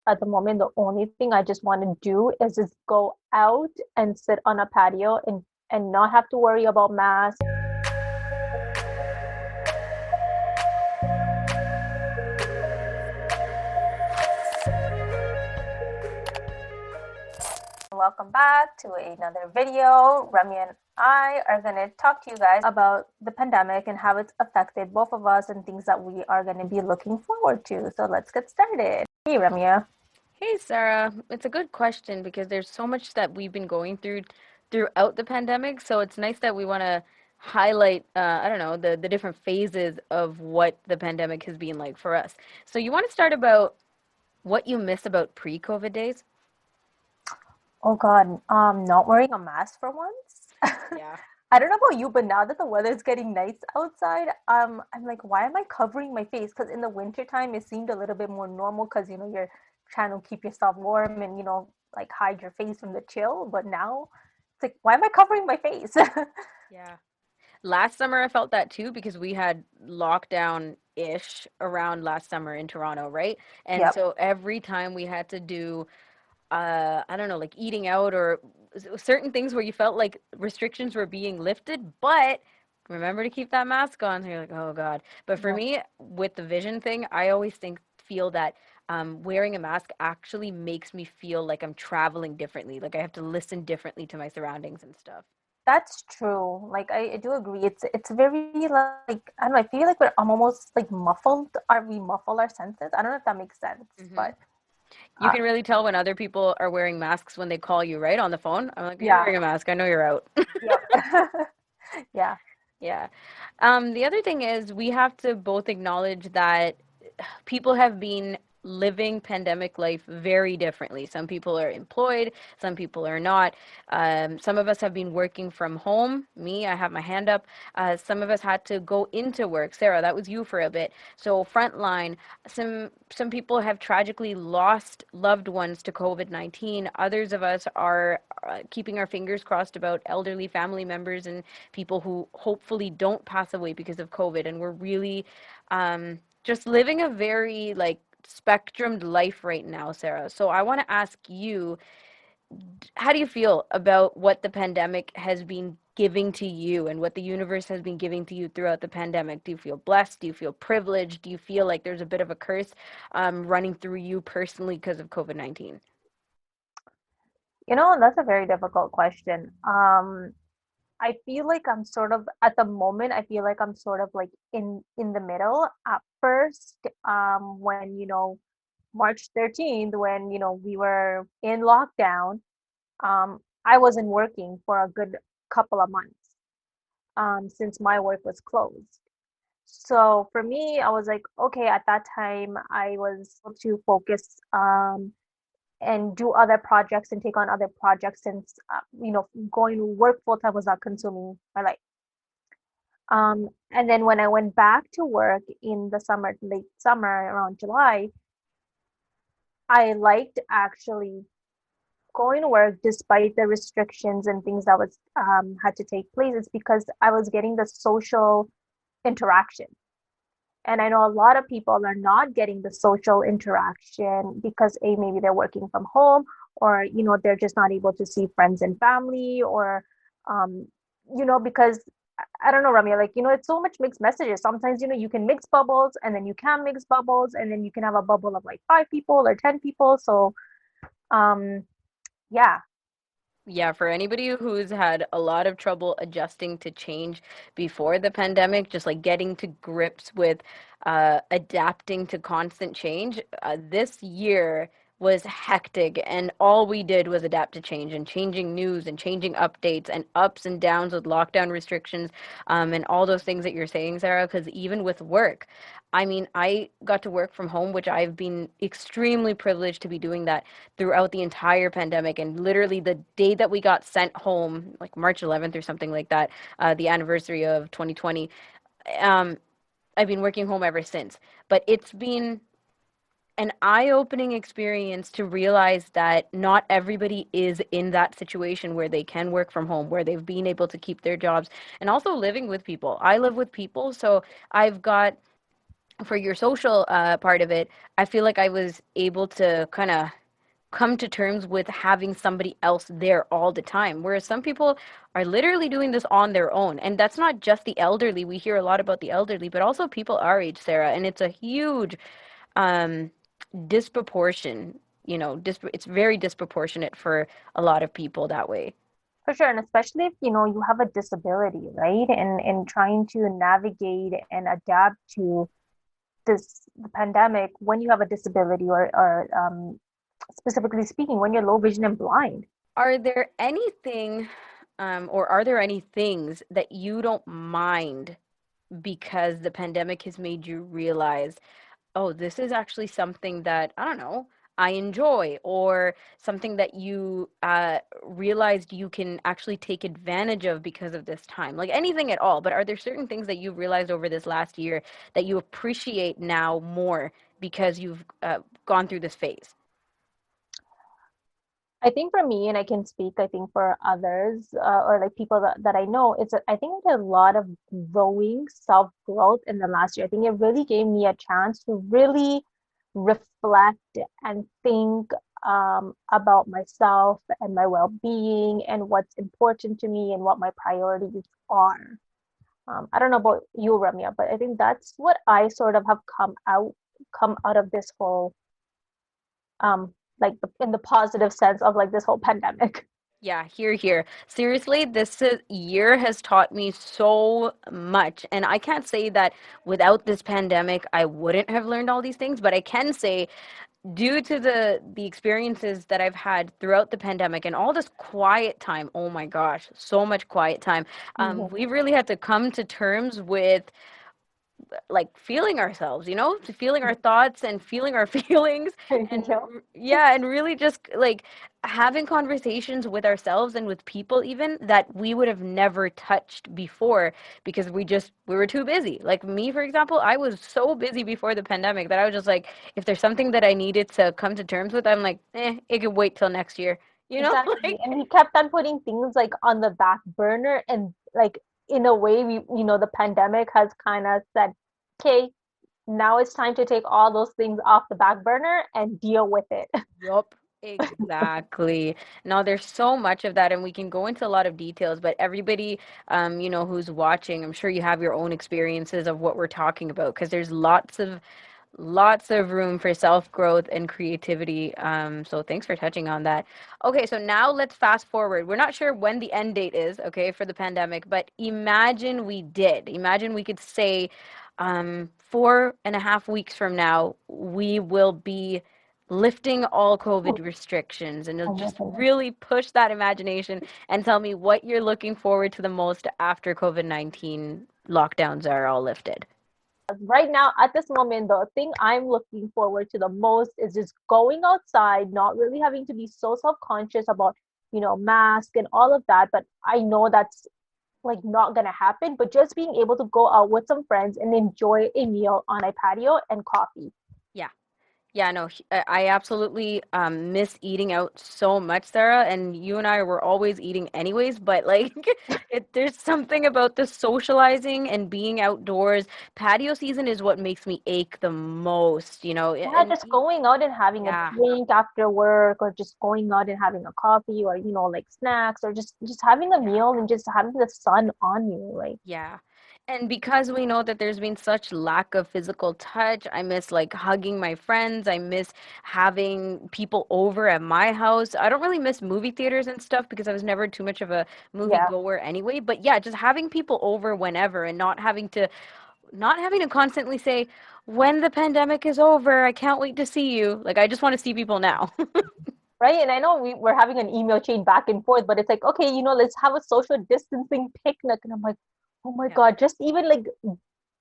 at the moment, the only thing I just want to do is just go out and sit on a patio and not have to worry about masks. Welcome back to another video. Remy and I are going to talk to you guys about the pandemic and how it's affected both of us and things that we are going to be looking forward to. So let's get started. Hey, Ramya. Hey Sarah, it's a good question because there's so much that we've been going through throughout the pandemic. So it's nice that we want to highlight, I don't know, the different phases of what the pandemic has been like for us. So you want to start about what you miss about pre-COVID days? Oh God, not wearing a mask for once. Yeah. I don't know about you, but now that the weather is getting nice outside, I'm like, why am I covering my face? Because in the wintertime, it seemed a little bit more normal because you're trying to keep yourself warm and like hide your face from the chill. But now it's like, why am I covering my face? Yeah. Last summer I felt that too because we had lockdown-ish around last summer in Toronto, right? And Yep. so every time we had to do I don't know, like eating out or certain things where you felt like restrictions were being lifted, but remember to keep that mask on. So you're like, oh God. But for Yep. me, with the vision thing, I always feel that wearing a mask actually makes me feel like I'm traveling differently. Like I have to listen differently to my surroundings and stuff. That's true. Like I do agree. It's very like I don't know. I feel like I'm almost like muffled. Are we muffle our senses? I don't know if that makes sense, Hmm. but You uh, can really tell when other people are wearing masks when they call you, right, on the phone. I'm like, you're yeah. wearing a mask. I know you're out. Yep. Yeah. Yeah. The other thing is we have to both acknowledge that people have been living pandemic life very differently. Some people are employed, some people are not. Some of us have been working from home. Me, I have my hand up. Some of us had to go into work. Sarah, that was you for a bit. So frontline, some people have tragically lost loved ones to COVID-19. Others of us are keeping our fingers crossed about elderly family members and people who hopefully don't pass away because of COVID. And we're really just living a very like spectrumed life right now, Sarah. So I want to ask you, how do you feel about what the pandemic has been giving to you and what the universe has been giving to you throughout the pandemic? Do you feel blessed? Do you feel privileged? Do you feel like there's a bit of a curse running through you personally because of COVID-19? That's a very difficult question. I feel like I'm sort of at the moment, I feel like I'm sort of like in the middle. At first, when March 13th, when we were in lockdown, I wasn't working for a good couple of months, since my work was closed. So for me, I was like, okay, at that time, I was able to focus and do other projects and take on other projects since going to work full time was not consuming my life. And then when I went back to work in the summer, late summer, around July, I liked actually going to work despite the restrictions and things that was had to take place. It's because I was getting the social interaction. And I know a lot of people are not getting the social interaction because A, maybe they're working from home, or they're just not able to see friends and family, or um, because I don't know, Ramya, like, it's so much mixed messages. Sometimes, you can mix bubbles and then you can mix bubbles and then you can have a bubble of like 5 people or 10 people. So um yeah. Yeah, for anybody who's had a lot of trouble adjusting to change before the pandemic, just like getting to grips with adapting to constant change, this year was hectic, and all we did was adapt to change and changing news and changing updates and ups and downs with lockdown restrictions, and all those things that you're saying, Sarah, because even with work, I mean, I got to work from home, which I've been extremely privileged to be doing that throughout the entire pandemic. And literally the day that we got sent home, like March 11th or something like that, the anniversary of 2020, um, I've been working home ever since. But it's been an eye-opening experience to realize that not everybody is in that situation where they can work from home, where they've been able to keep their jobs, and also living with people. I live with people, so I've got for your social part of it, I feel like I was able to kind of come to terms with having somebody else there all the time. Whereas some people are literally doing this on their own. And that's not just the elderly. We hear a lot about the elderly, but also people our age, Sarah. And it's a huge um, disproportion, it's very disproportionate for a lot of people that way. For sure, and especially if you have a disability, right? And trying to navigate and adapt to the pandemic when you have a disability or specifically speaking, when you're low vision and blind. Are there anything, or are there any things that you don't mind because the pandemic has made you realize, oh, this is actually something that, I don't know, I enjoy, or something that you realized you can actually take advantage of because of this time? Like anything at all, but are there certain things that you've realized over this last year that you appreciate now more because you've gone through this phase? I think for me, and I can speak, I think for others or like people that I know, I think I did a lot of growing self-growth in the last year. I think it really gave me a chance to really reflect and think about myself and my well-being and what's important to me and what my priorities are. I don't know about you, Ramya, but I think that's what I sort of have come out of this whole like in the positive sense of like this whole pandemic. Yeah, here, here. Seriously, year has taught me so much. And I can't say that without this pandemic, I wouldn't have learned all these things, but I can say due to the experiences that I've had throughout the pandemic and all this quiet time, oh my gosh, so much quiet time. Mhm. We really had to come to terms with like feeling ourselves, feeling our thoughts and feeling our feelings, and Yeah, yeah, and really just like having conversations with ourselves and with people even that we would have never touched before because we were too busy. Like me, for example, I was so busy before the pandemic that I was just like, if there's something that I needed to come to terms with, I'm like, it could wait till next year, exactly. like And we kept on putting things like on the back burner and like in a way the pandemic has kind of said, okay, now it's time to take all those things off the back burner and deal with it. Yup, exactly. Now there's so much of that, and we can go into a lot of details, but everybody, who's watching, I'm sure you have your own experiences of what we're talking about, because there's lots of room for self-growth and creativity. So thanks for touching on that. Okay, so now let's fast forward. We're not sure when the end date is, okay, for the pandemic, but imagine we did. Imagine we could say, 4.5 weeks from now, we will be lifting all COVID restrictions, and you'll Oh my just goodness. really push that imagination and tell me what you're looking forward to the most after COVID-19 lockdowns are all lifted. Right now, at this moment, the thing I'm looking forward to the most is just going outside, not really having to be so self-conscious about, mask and all of that. But I know that's like not gonna happen, but just being able to go out with some friends and enjoy a meal on a patio and coffee. Yeah. Yeah, no, I absolutely miss eating out so much, Sarah. And you and I were always eating anyways, but like there's something about the socializing and being outdoors. Patio season is what makes me ache the most, Yeah, and just going out and having a yeah. drink after work, or just going out and having a coffee, or like snacks, or just having a Yeah. meal and just having the sun on you. Like, Yeah. And because we know that there's been such lack of physical touch, I miss like hugging my friends. I miss having people over at my house. I don't really miss movie theaters and stuff because I was never too much of a movie yeah, goer anyway. But yeah, just having people over whenever and not having to constantly say, when the pandemic is over, I can't wait to see you. Like I just want to see people now. right. And I know we're having an email chain back and forth, but it's like, okay, let's have a social distancing picnic. And I'm like, oh my Yeah. God, just even like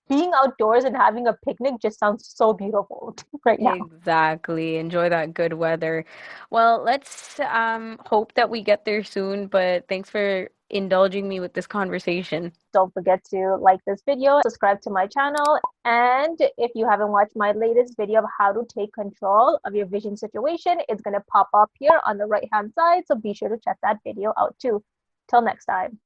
being outdoors and having a picnic just sounds so beautiful right now. Exactly. Enjoy that good weather. Well, let's hope that we get there soon, but thanks for indulging me with this conversation. Don't forget to like this video, subscribe to my channel, and if you haven't watched my latest video of how to take control of your vision situation, it's going to pop up here on the right hand side. So be sure to check that video out too. Till next time.